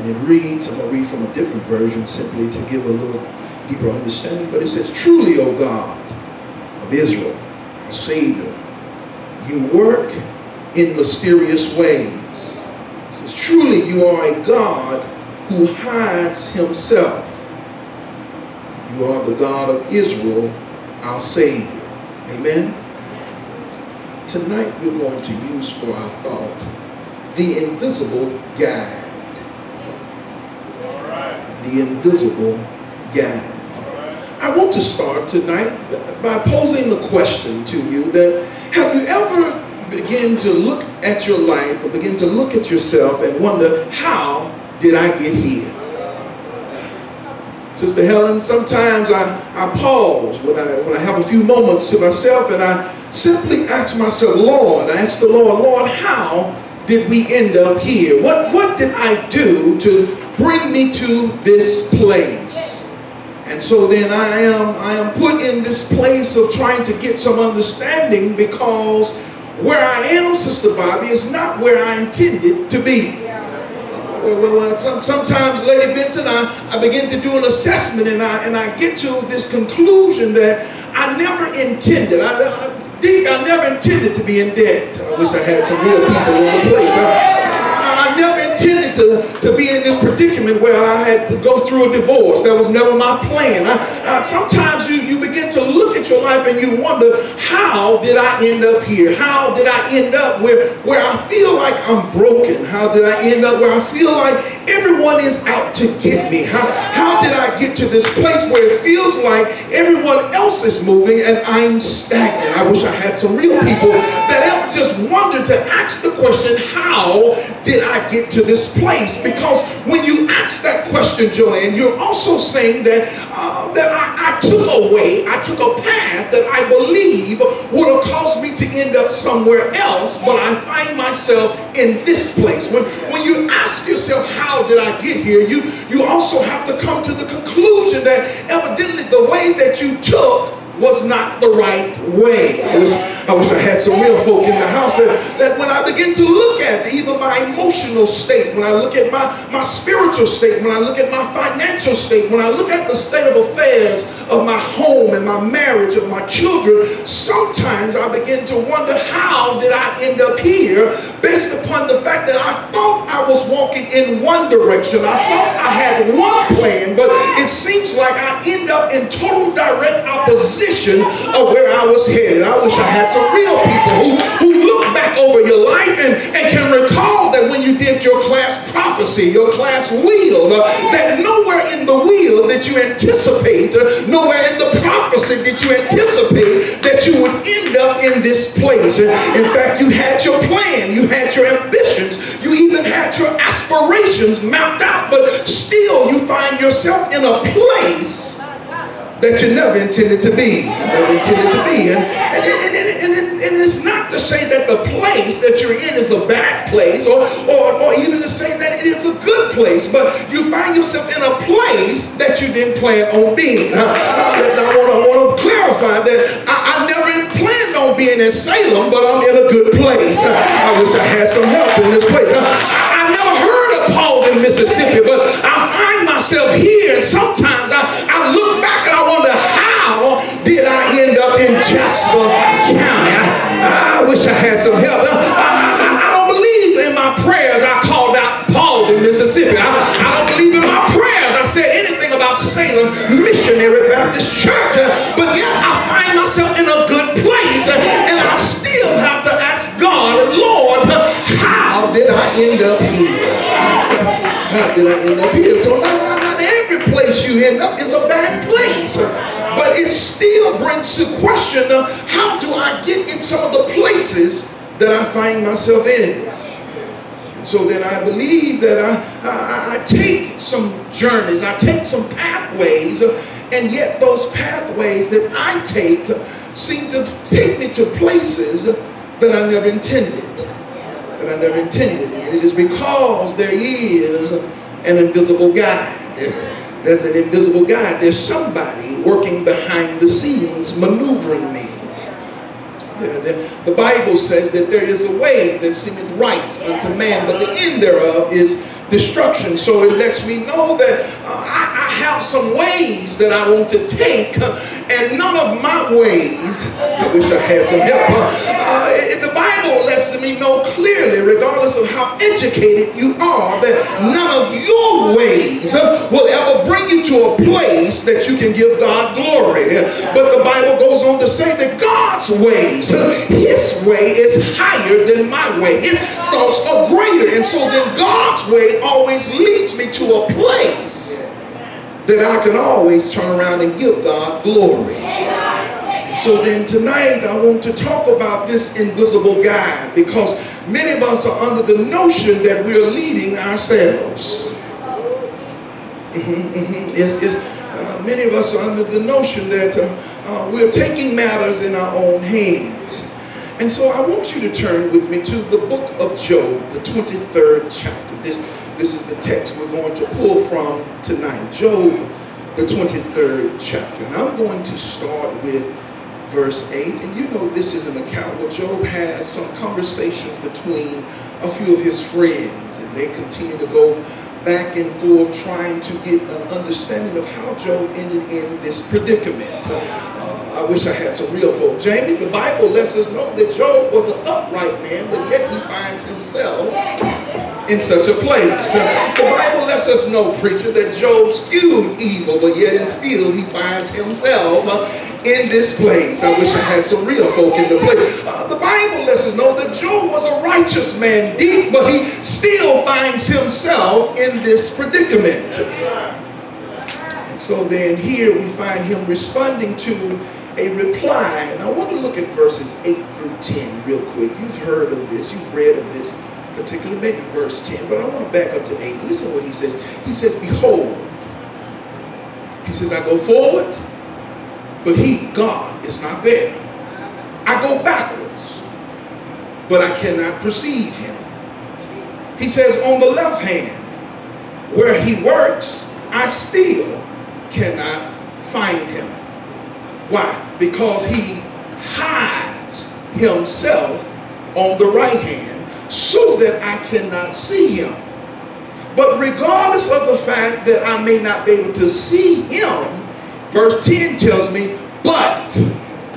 And it reads, I'm going to read from a different version simply to give a little deeper understanding, but it says, truly, O God of Israel, our Savior, you work in mysterious ways. It says, truly, you are a God who hides himself. You are the God of Israel, our Savior. Amen. Tonight we're going to use for our thought the invisible guide. The invisible guide. I want to start tonight by posing the question to you that have you ever begun to look at your life or begin to look at yourself and wonder, how did I get here? Sister Helen, sometimes I pause when I have a few moments to myself and I simply ask myself, Lord, I ask the Lord, how did we end up here? What did I do to bring me to this place? And so then I am put in this place of trying to get some understanding, because where I am, Sister Bobby, is not where I intended to be. Sometimes, Lady Benton, I begin to do an assessment and I get to this conclusion that I never intended. I never intended to be in debt. I wish I had some real people in the place. I never intended to be in this predicament where I had to go through a divorce. That was never my plan. Sometimes you begin to look at your life and you wonder, how did I end up here? How did I end up where I feel like I'm broken? How did I end up where I feel like everyone is out to get me? How did I get to this place where it feels like everyone else is moving and I'm stagnant? I wish I had some real people that ever just wondered to ask the question, how did I get to this place? Because when you ask that question, Joanne, you're also saying that I took a path that I believe would have caused me to end up somewhere else, but I find myself in this place. When you ask yourself, how did I get here, you also have to come to the conclusion that evidently the way that you took was not the right way. I wish I had some real folk in the house that when I begin to look at even my emotional state, when I look at my spiritual state, when I look at my financial state, when I look at the state of affairs of my home and my marriage, of my children, sometimes I begin to wonder, how did I end up here, based upon the fact that I thought I was walking in one direction. I thought I had one plan, but it seems like I end up in total direct opposition of where I was headed. I wish I had some real people who look back over your life and can recall that when you did your class prophecy, your class wheel, that nowhere in the wheel did you anticipate, nowhere in the prophecy did you anticipate that you would end up in this place. In fact, you had your plan, you had your ambitions, you even had your aspirations mapped out, but still you find yourself in a place that you never intended to be. And it's not to say that the place that you're in is a bad place, or even to say that it is a good place, but you find yourself in a place that you didn't plan on being. I want to clarify that I never planned on being in Salem, but I'm in a good place. I wish I had some help in this place. I never heard of Paulden, Mississippi, but I find myself here, and sometimes I look back and I wonder, how did I end up in Jasper County? I wish I had some help. I don't believe in my prayers I called out Paulden, Mississippi. I don't believe in my prayers I said anything about Salem Missionary Baptist Church, but yet I find myself in a good place, and I still have to ask God, Lord, how did I end up here? How did I end up here? So not every place you end up is a bad place, but it still brings to question, how do I get in some of the places that I find myself in? And so then I believe that I take some journeys, I take some pathways, and yet those pathways that I take seem to take me to places that I never intended. And it is because there is an invisible guide. There's an invisible guide. There's somebody working behind the scenes maneuvering me. The Bible says that there is a way that seemeth right unto man, but the end thereof is destruction. So it lets me know that I have some ways that I want to take, and none of my ways, I wish I had some help. The Bible lets me know clearly, regardless of how educated you are, that none of your ways will ever bring you to a place that you can give God glory. But the Bible goes on to say that God's ways, his way is higher than my way. His thoughts are greater. And so then God's way always leads me to a place that I can always turn around and give God glory. And so then tonight I want to talk about this invisible guide, because many of us are under the notion that we're leading ourselves. Many of us are under the notion that we're taking matters in our own hands. And so I want you to turn with me to the book of Job, the 23rd chapter. This is the text we're going to pull from tonight. Job, the 23rd chapter. And I'm going to start with verse 8. And you know this is an account where Job has some conversations between a few of his friends. And they continue to go back and forth trying to get an understanding of how Job ended in this predicament. I wish I had some real folk. Jamie, the Bible lets us know that Job was an upright man, but yet he finds himself in such a place. The Bible lets us know, preacher, that Job skewed evil, but yet and still he finds himself in this place. I wish I had some real folk in the place. The Bible lets us know that Job was a righteous man deep, but he still finds himself in this predicament. And so then here we find him responding to a reply. And I want to look at verses 8 through 10 real quick. You've heard of this. You've read of this, particularly maybe verse 10. But I want to back up to 8. Listen to what he says. He says, behold. He says, I go forward, but he, God, is not there. I go backwards, but I cannot perceive him. He says, on the left hand, where he works, I still cannot find him. Why? Because he hides himself on the right hand so that I cannot see him. But regardless of the fact that I may not be able to see him, verse 10 tells me, but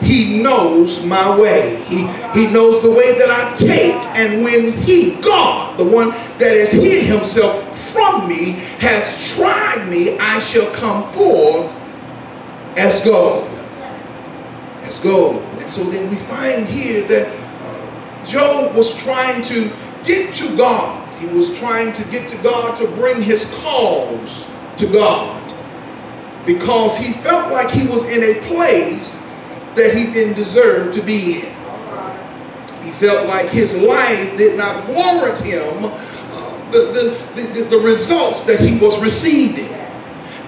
he knows my way. He knows the way that I take. And when he, God, the one that has hid himself from me, has tried me, I shall come forth as gold. As gold. And so then we find here that Job was trying to get to God. He was trying to get to God to bring his cause to God, because he felt like he was in a place that he didn't deserve to be in. He felt like his life did not warrant him the results that he was receiving.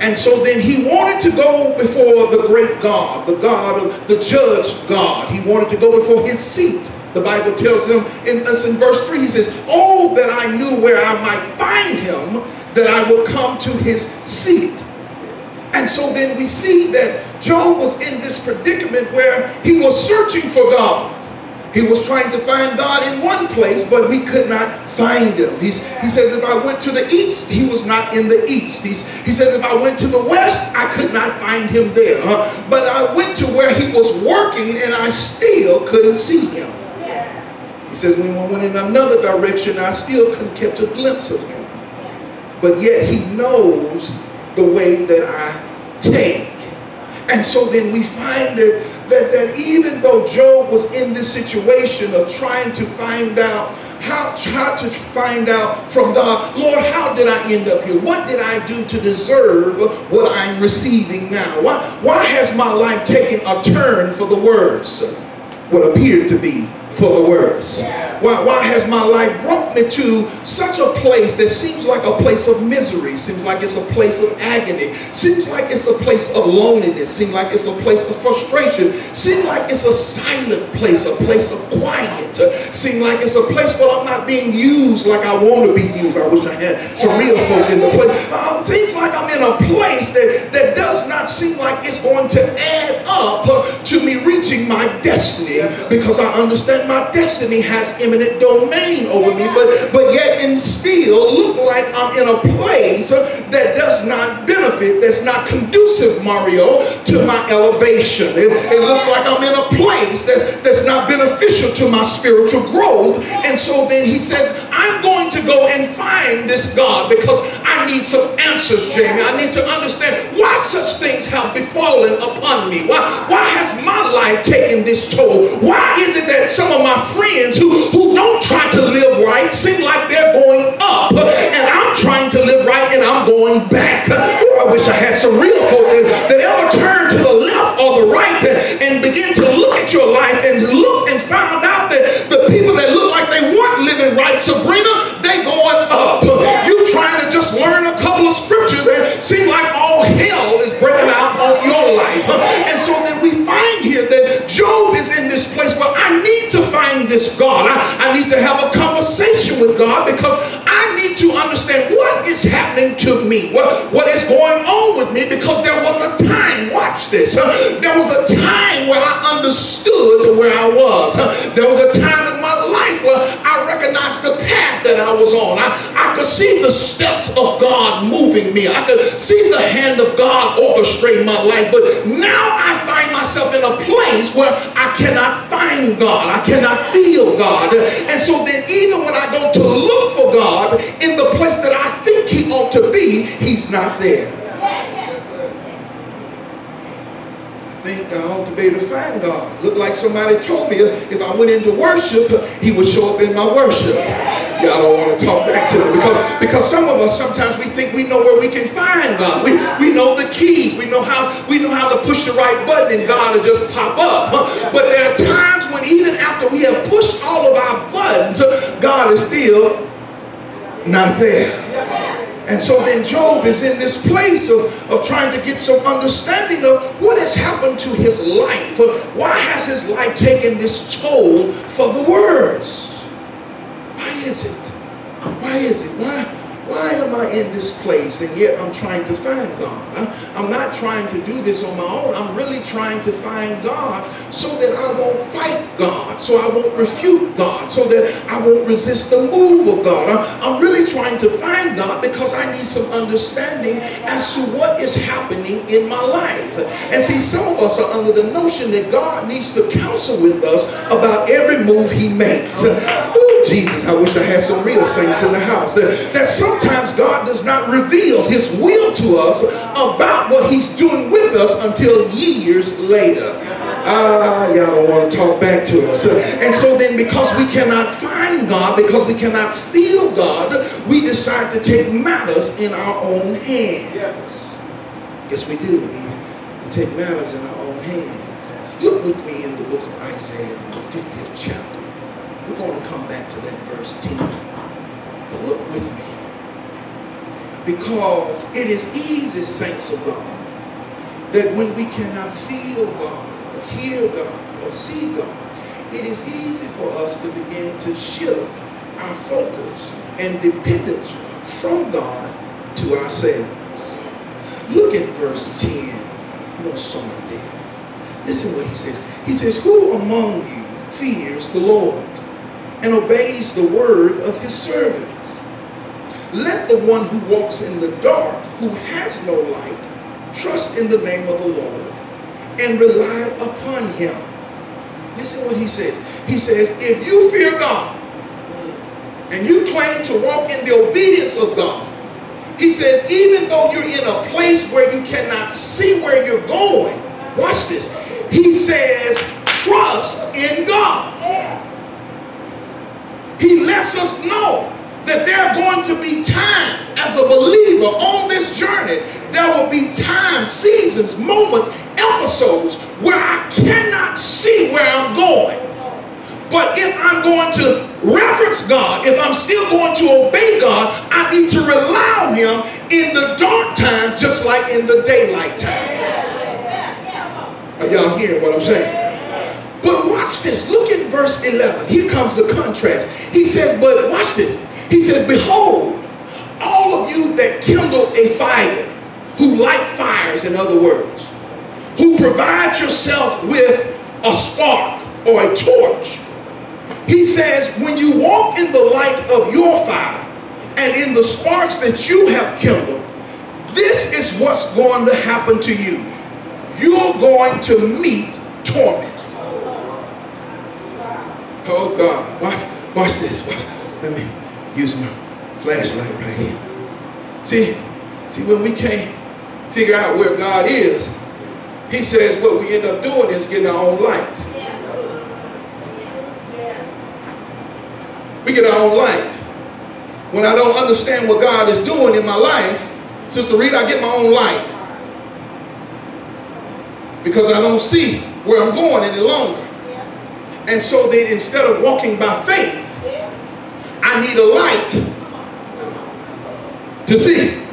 And so then he wanted to go before the great God, the God of the judge God. He wanted to go before his seat. The Bible tells him in verse 3, he says, oh, that I knew where I might find him, that I would come to his seat. And so then we see that Job was in this predicament where he was searching for God. He was trying to find God in one place, but we could not find him. He says, if I went to the east, he was not in the east. He says, if I went to the west, I could not find him there. But I went to where he was working, and I still couldn't see him. He says, when I went in another direction, I still couldn't catch a glimpse of him. But yet he knows the way that I take. And so then we find that even though Job was in this situation of trying to find out how to find out from God, Lord, how did I end up here? What did I do to deserve what I'm receiving now? Why has my life taken a turn for the worse? What appeared to be for the worse. Why has my life brought me to such a place that seems like a place of misery, seems like it's a place of agony, seems like it's a place of loneliness, seems like it's a place of frustration, seems like it's a silent place, a place of quiet, seems like it's a place where I'm not being used like I want to be used. I wish I had some real folk in the place. Seems like I'm in a place that does not seem like it's going to add up to me reaching my destiny, because I understand my destiny has eminent domain over me, but yet and still look like I'm in a place that does not benefit, that's not conducive, Mario, to my elevation. It looks like I'm in a place that's not beneficial to my spiritual growth. And so then he says, I'm going to go and find this God because I need some answers, Jamie. I need to understand why such things have befallen upon me. Why has my life taken this toll? Why is it that some of my friends who don't try to live right seem like they're going up, and I'm trying to live right and I'm going back? I wish I had some real folk that ever turn to the left or the right and begin to look at your life and look and find out that the people that look like they weren't living right, Sabrina, they going up. You trying to just learn a couple of scriptures and seem like all hell is breaking out on your life. And so then we find here that Job is in this place where I need to find this God. I need to have a conversation with God because I need to understand what is happening to me, what is going on with me, because there was a time, watch this, there was a time where I understood where I was. There was a time in my life where I recognized the path that I was on. I could see the steps of God moving me. I could see the hand of God orchestrating my life. But now I find myself in a place where I cannot find God. I cannot feel God. And so then even when I go to look for God in the place that I think he ought to be, he's not there. I think I ought to be able to find God. Look like somebody told me if I went into worship, he would show up in my worship. Y'all don't want to talk back to me because some of us, sometimes we think we know where we can find God. We know the keys. We know how to push the right button and God will just pop up. But there are times when even after we have pushed all of our buttons, God is still not there. And so then Job is in this place of trying to get some understanding of what has happened to his life. Why has his life taken this toll for the worse? Why is it? Why is it? Why am I in this place and yet I'm trying to find God? I'm not trying to do this on my own. I'm really trying to find God so that I won't fight God, so I won't refute God, so that I won't resist the move of God. I'm really trying to find God because I need some understanding as to what is happening in my life. And see, some of us are under the notion that God needs to counsel with us about every move he makes. Oh, Jesus, I wish I had some real saints in the house. That sometimes God does not reveal his will to us about what he's doing with us until years later. Y'all don't want to talk back to us. And so then because we cannot find God, because we cannot feel God, we decide to take matters in our own hands. Yes, we do. We take matters in our own hands. Look with me in the book of Isaiah, the 50th chapter. We're going to come back to that verse 10. But look with me. Because it is easy, saints of God, that when we cannot feel God, or hear God, or see God, it is easy for us to begin to shift our focus and dependence from God to ourselves. Look at verse 10. We're going to start there. Listen what he says. He says, who among you fears the Lord and obeys the word of his servant? Let the one who walks in the dark, who has no light, trust in the name of the Lord and rely upon him. Listen what he says. He says, if you fear God and you claim to walk in the obedience of God, he says, even though you're in a place where you cannot see where you're going, watch this. He says, trust in God. He lets us know that there are going to be times as a believer on this journey, there will be times, seasons, moments, episodes where I cannot see where I'm going. But if I'm going to reverence God, if I'm still going to obey God, I need to rely on him in the dark times just like in the daylight times. Are y'all hearing what I'm saying? But watch this. Look at verse 11. Here comes the contrast. He says, but watch this. He says, behold, all of you that kindle a fire, who light fires, in other words, who provide yourself with a spark or a torch. He says, when you walk in the light of your fire and in the sparks that you have kindled, this is what's going to happen to you. You're going to meet torment. Oh God, watch this. Let me use my flashlight right here. See, when we can't figure out where God is, he says what we end up doing is getting our own light. We get our own light. When I don't understand what God is doing in my life, Sister Rita, I get my own light. Because I don't see where I'm going any longer. And so then instead of walking by faith, I need a light to see.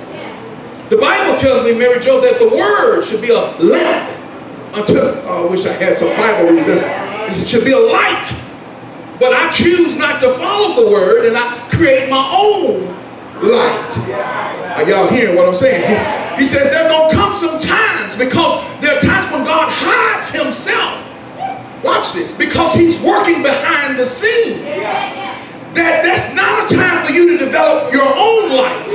The Bible tells me, Mary Jo, that the word should be a lamp unto, I wish I had some Bible reason. It should be a light. But I choose not to follow the word, and I create my own light. Are y'all hearing what I'm saying? He says there's going to come some times, because there are times when God hides himself. Watch this. Because he's working behind the scenes. That's not a time for you to develop your own light.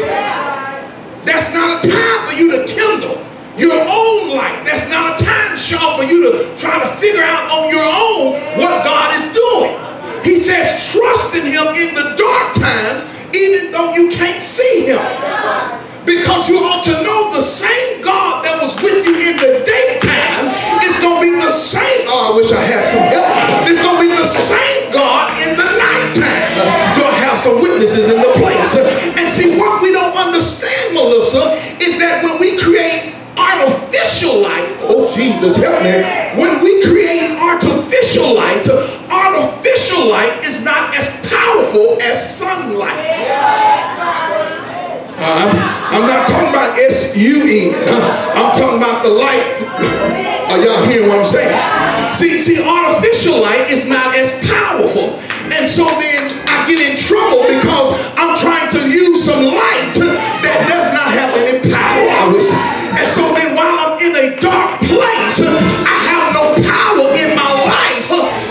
That's not a time for you to kindle your own light. That's not a time, Shaw, for you to try to figure out on your own what God is doing. He says trust in him in the dark times, even though you can't see him. Because you ought to know the same God that was with you in the daytime is going to be the same. Oh, I wish I had some help. It's going to be the same God in the nighttime. Do I have some witnesses in the place? And see, what we don't understand, Melissa, is that when we create artificial light, oh Jesus help me, when we create artificial light is not as powerful as sunlight. I'm not talking about S-U-N. I'm talking about the light. Are y'all hearing what I'm saying? See, artificial light is not as powerful. And so then I get in trouble because I'm trying to use some light that does not have any power. And so then while I'm in a dark place, I have no power in my life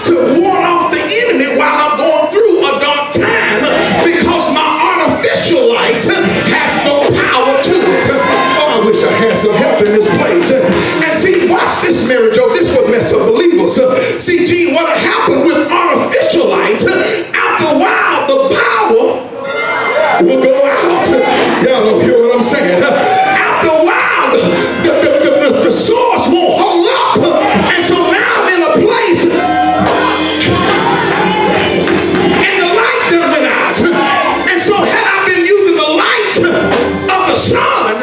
to ward off the enemy while I'm going through a dark time, because my artificial light has no power to it. Oh, I wish I had some help in this place. And see, watch this, Mary Jo. This would mess up believers. See, Gene, what happened with artificial light, after a while, the power will go out. Y'all don't hear what I'm saying. After a while, the source won't hold up. And so now I'm in a place, and the light done went out. And so had I been using the light of the sun,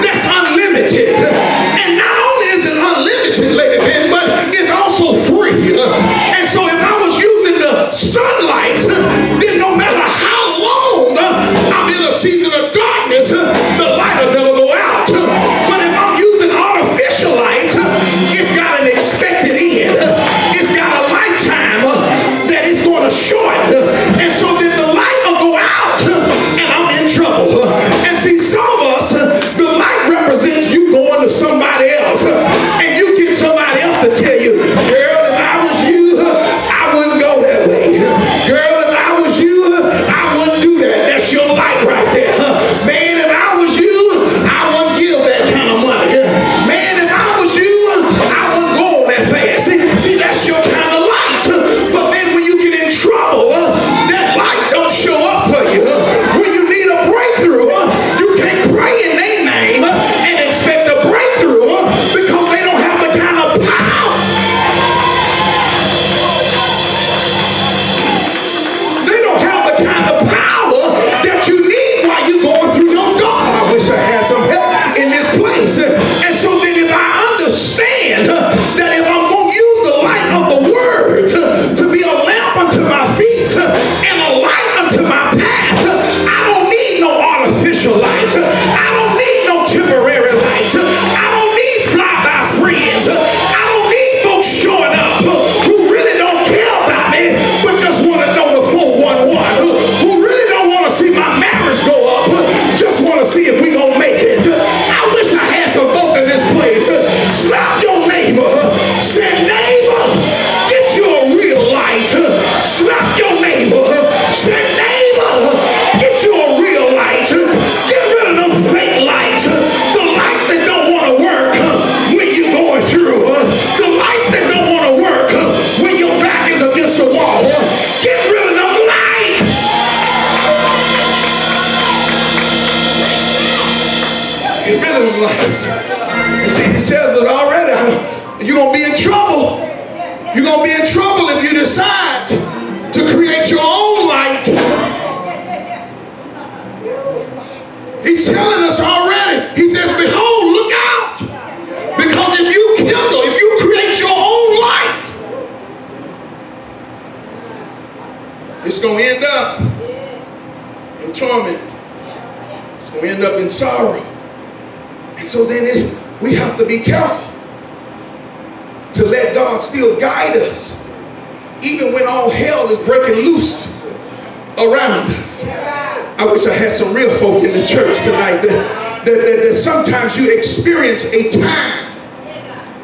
that's unlimited. And not only is it unlimited, Lady Ben, but it's also free. And so if I was using the sunlight, then no matter how long I'm in a season of darkness, the light will never go out. But if I'm using artificial light, it's got an expected end. It's got a lifetime that it's going to shorten. And so then the light will go out, and I'm in trouble. And see, some of us, the light represents you going to somebody else. And you get somebody else to tell you, girl, if I was you, I wouldn't go that way. Girl, if I was you, I wouldn't do that. That's your light right there. Get rid of them lights. And see, he tells us already, you're going to be in trouble. You're going to be in trouble if you decide to create your own light. He's telling us already. He says, behold, look out. Because if you kindle, if you create your own light, it's going to end up in torment. It's going to end up in sorrow. And so then we have to be careful to let God still guide us, even when all hell is breaking loose around us. I wish I had some real folk in the church tonight that sometimes you experience a time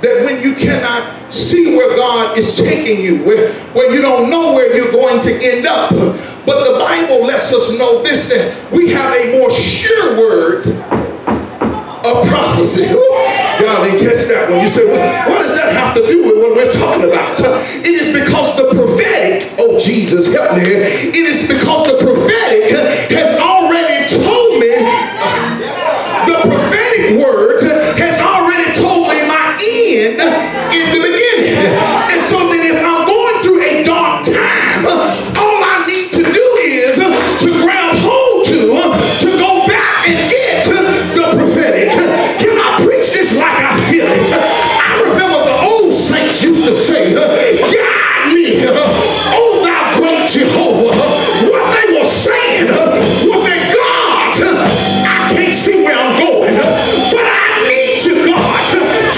that when you cannot see where God is taking you, where you don't know where you're going to end up. But the Bible lets us know this, that we have a more sure word of prophecy. Y'all didn't catch that one. You say, well, what does that have to do with what we're talking about? It is because the prophetic, oh Jesus, help me here. It is because the prophetic has already told me, the prophetic word has already told me my end in the beginning. And so then if I'm going through a dark time, all I need to do is to grab hold to go back and get the prophetic. Can I preach this like I feel it? I remember the old saints used to say, guide me, oh thou great Jehovah. What they were saying was that God, I can't see where I'm going, but I need you, God,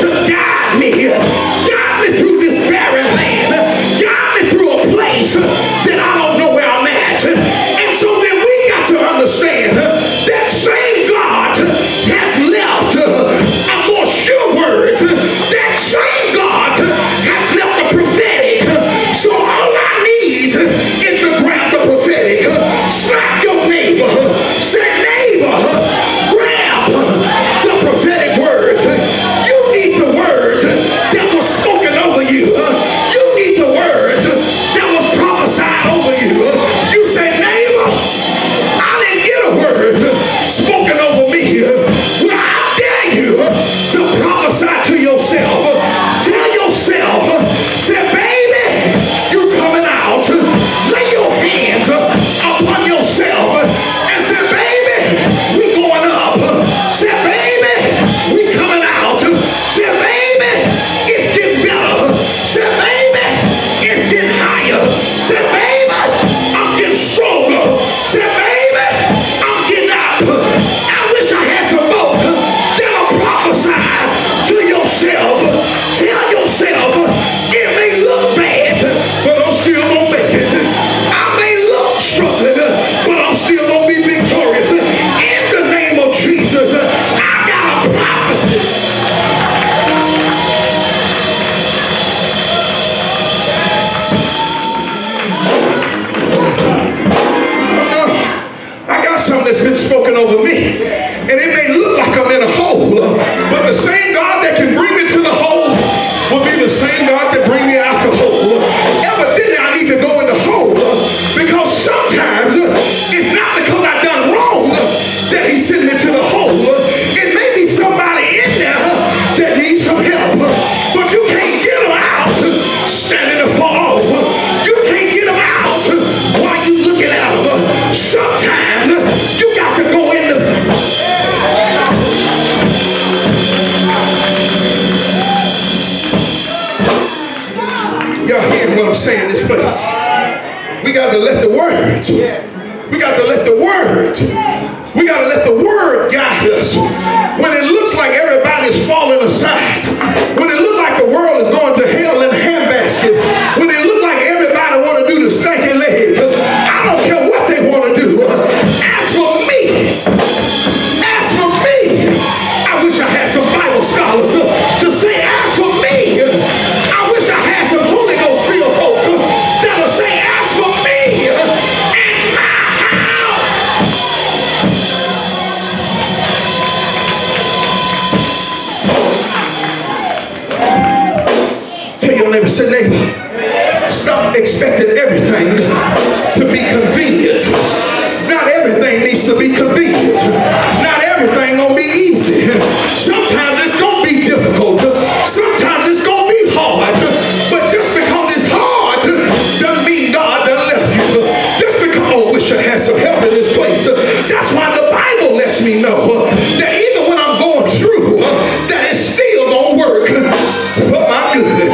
to guide me. Guide me through this barren land. Guide me through a place that I don't know where I'm at. And so then we got to understand that same God has left a more sure word. That same God has left the prophetic. So all I need is to grab the prophetic. Slap your neighbor. Say, neighbor, grab the prophetic word. You need the word that was spoken over you. You need the word that was prophesied over you. You say, neighbor, I didn't get a word spoken over me. Well, I dare you to prophesy to yourself. Tell yourself, say, baby, you coming out. Lay your hands upon yourself and say, baby, we going up. Say, baby, we coming out. Say, baby, it's getting better. Say, baby, it's getting higher. Say, baby, I'm getting stronger. Say, baby, I'm getting up. I wish I had some folk that'll prophesy to yourself. Tell yourself, it may look bad, but I'm still gonna make it. I may look struggling, but I'm still gonna be victorious. In the name of Jesus, I got a prophecy. I got something that's been spoken over me, and it may look like I'm in a hole, but the same God that can bring me to the hole will be the same God that bring me out the hole. Evidently, I need to go in the hole, because sometimes it's not because I've done wrong that he sent me to the hole. It may be somebody in there that needs some help, but you can't get them out standing to fall off. You can't get them out while you looking at them. Sometimes you got to go in the... Y'all hearing what I'm saying in this place? We got to let the word. We got to let the word. We got to let the word guide us. When it looks like everybody's falling aside. When it looks like the world is going to hell in a handbasket. When it looks like everybody want to do the stanky leg. I don't care what they want to do. As for me, I wish I had some Bible scholars to say, as for me, I wish I had some Holy Ghost filled folk that'll say, as for me and my house. Tell your neighbor, say, neighbor, stop expecting everything to be convenient. Not everything needs to be convenient. Not everything gonna be easy. lets me know that even when I'm going through, that it still don't work for my good.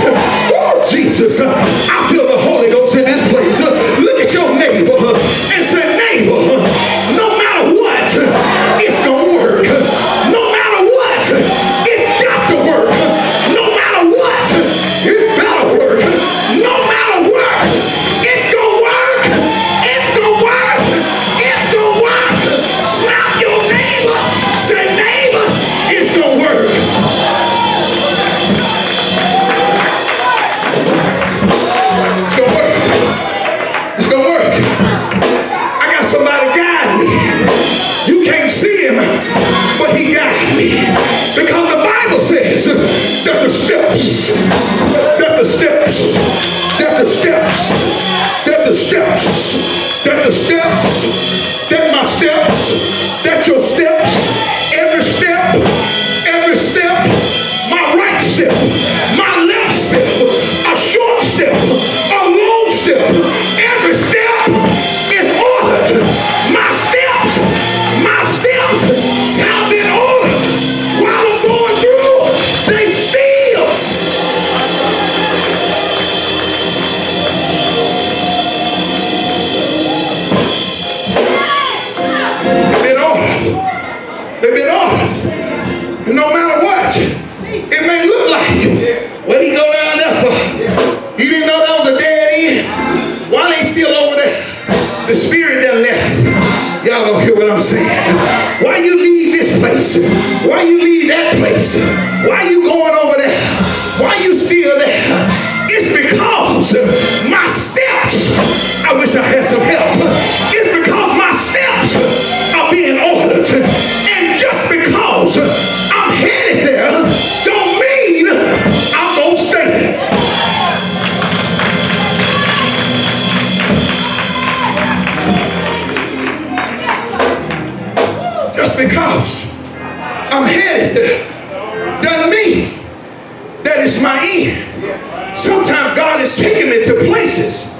Oh, Jesus, I feel the Holy Ghost in this place. Look at your neighbor and say, neighbor, no matter what, it's going to work. No matter what, it's got to work. No matter what, it better work. No matter what, it's going to work. It's going to work. It's going to work. Slap your neighbor. Say, neighbor, it's going to work. It's going to work. It's going to work. I got somebody guiding me. You can't see him, but he guides me. Because the Bible says that the steps, that the steps, that the steps, that the steps, that the steps, that my steps, that your steps, every step, my right step, my left step, a short step, a long step, every step is ordered. My steps have been ordered. While I'm going through, they still. They've been ordered. They've been ordered. And no matter what, it may look like, what he go down there for? He didn't know that was a dead end. Why they still over there? The spirit done left. Y'all don't hear what I'm saying. Why you leave this place? Why you leave that place? Why you going over there? Why you still there? It's because my steps, I wish I had some help. It's because my steps are being ordered. And just because I'm headed there, don't mean I'm going to stay. Just because I'm headed there doesn't mean that it's my end. Sometimes God is taking me to places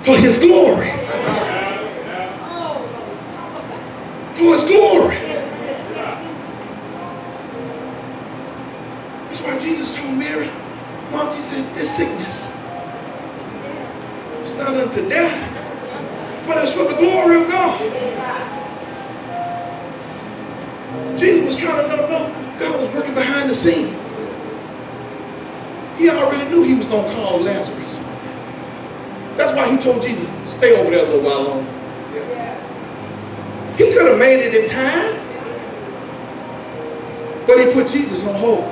for his glory. For his glory. That's why Jesus told Mary, Martha, he said, this sickness, it's not unto death, but it's for the glory of God. Jesus was trying to let them know God was working behind the scenes. He already knew he was going to call Lazarus. That's why he told Jesus, stay over there a little while longer. He could have made it in time, but he put Jesus on hold.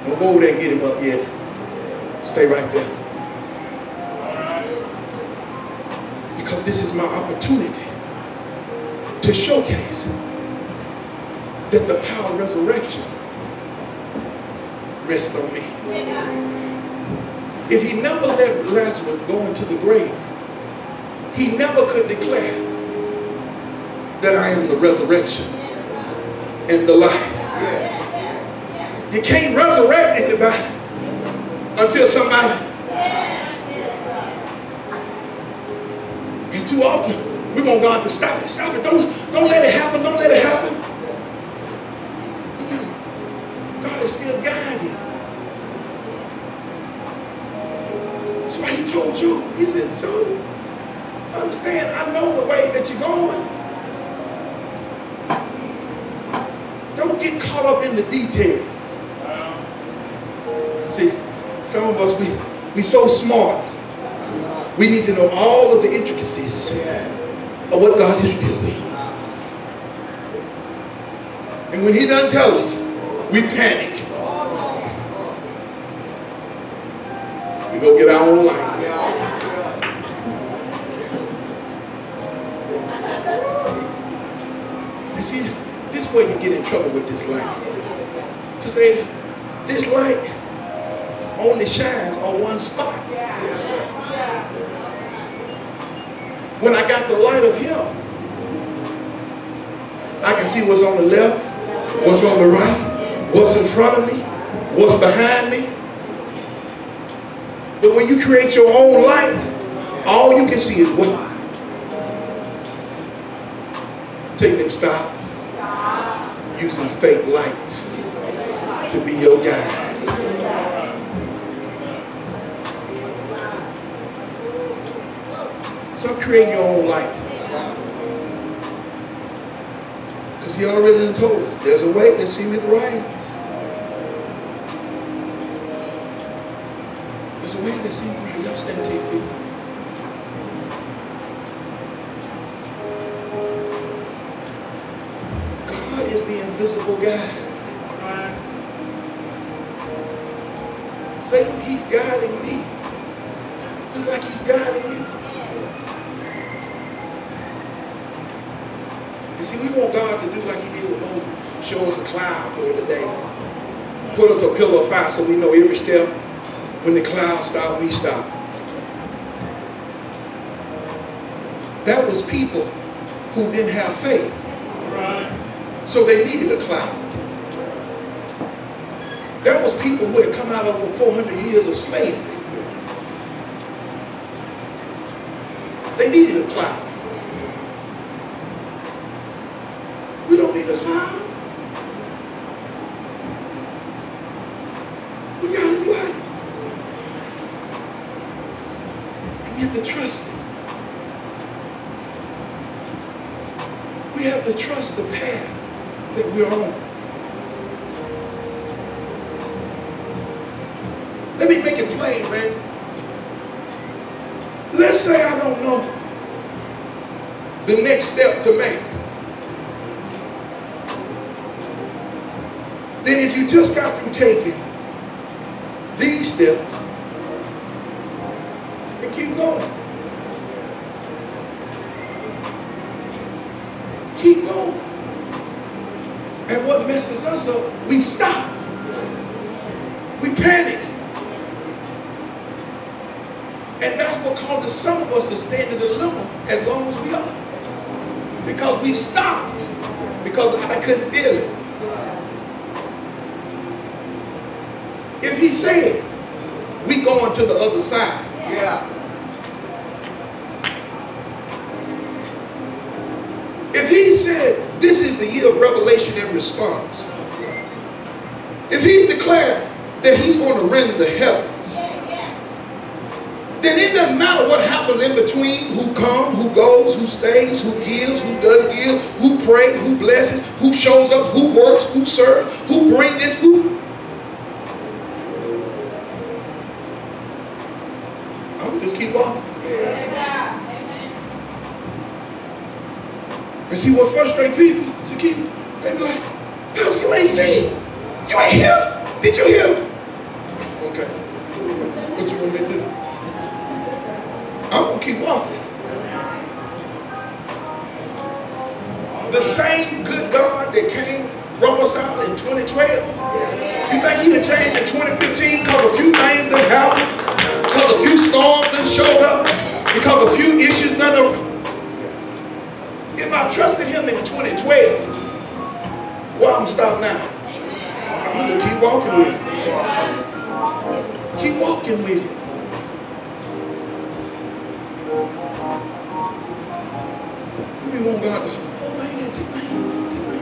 Don't go over there and get him up yet. Stay right there. Because this is my opportunity to showcase that the power of resurrection rests on me. If he never let Lazarus go into the grave, he never could declare that I am the resurrection and the life. You can't resurrect anybody until somebody. And too often we want God to stop it. Stop it. Don't let it happen. Don't let it happen. God is still guiding. That's why he told you. He said, "Joe, understand, I know the way that you're going. Don't get caught up in the details." See, some of us, we so smart. We need to know all of the intricacies of what God is doing. And when he doesn't tell us, we panic. We go get our own life. And see, this is where you get in trouble with this light. To say, this light only shines on one spot. When I got the light of him, I can see what's on the left, what's on the right, what's in front of me, what's behind me. But when you create your own light, all you can see is what? Tell them, stop using fake light to be your guide. Stop creating your own light. Because he already told us, there's a way that seemeth right. There's a way that seemeth right. Y'all stand to your feet. God is the invisible guide. Satan, he's guiding me. Just like he's guiding you. You see, we want God to do like he did with Moses. Show us a cloud during the day. Put us a pillar of fire so we know every step. When the clouds stop, we stop. That was people who didn't have faith. So they needed a cloud. That was people who had come out of over 400 years of slavery. They needed a cloud. We don't need a cloud. We got his light. And we have to trust him. We have to trust the path that we're on. Let me make it plain, man. Let's say I don't know the next step to make. Then if you just got through taking these steps, then keep going. Keep going. And what messes us up, we stop. We panic. And that's what causes some of us to stand in the dilemma as long as we are. Because we stopped. Because I couldn't feel it. If he said, we going to the other side. Yeah. If he said, this is the year of revelation and response. If he's declared that he's going to rend the heavens. Then it doesn't matter what happens in between, who comes, who goes, who stays, who gives, who doesn't give, who prays, who blesses, who shows up, who works, who serves, who brings this, who. I'm just keep walking. And see what frustrates people? So they be like, Pastor, you ain't seen. You ain't here. Did you hear? Okay. What you want me to do? I'm going to keep walking. The same good God that brought us out in 2012, you think he done changed in 2015 because a few things done happened? Because a few storms done showed up? Because a few issues done up? If I trusted him in 2012, why I'm going to stop now? I'm going to keep walking with him. Keep walking with him. We want God to hold my hand, take my hand, take my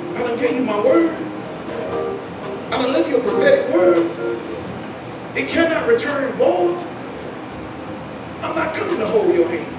hand. I done gave you my word. I done left you a prophetic word. It cannot return void. I'm not coming to hold your hand.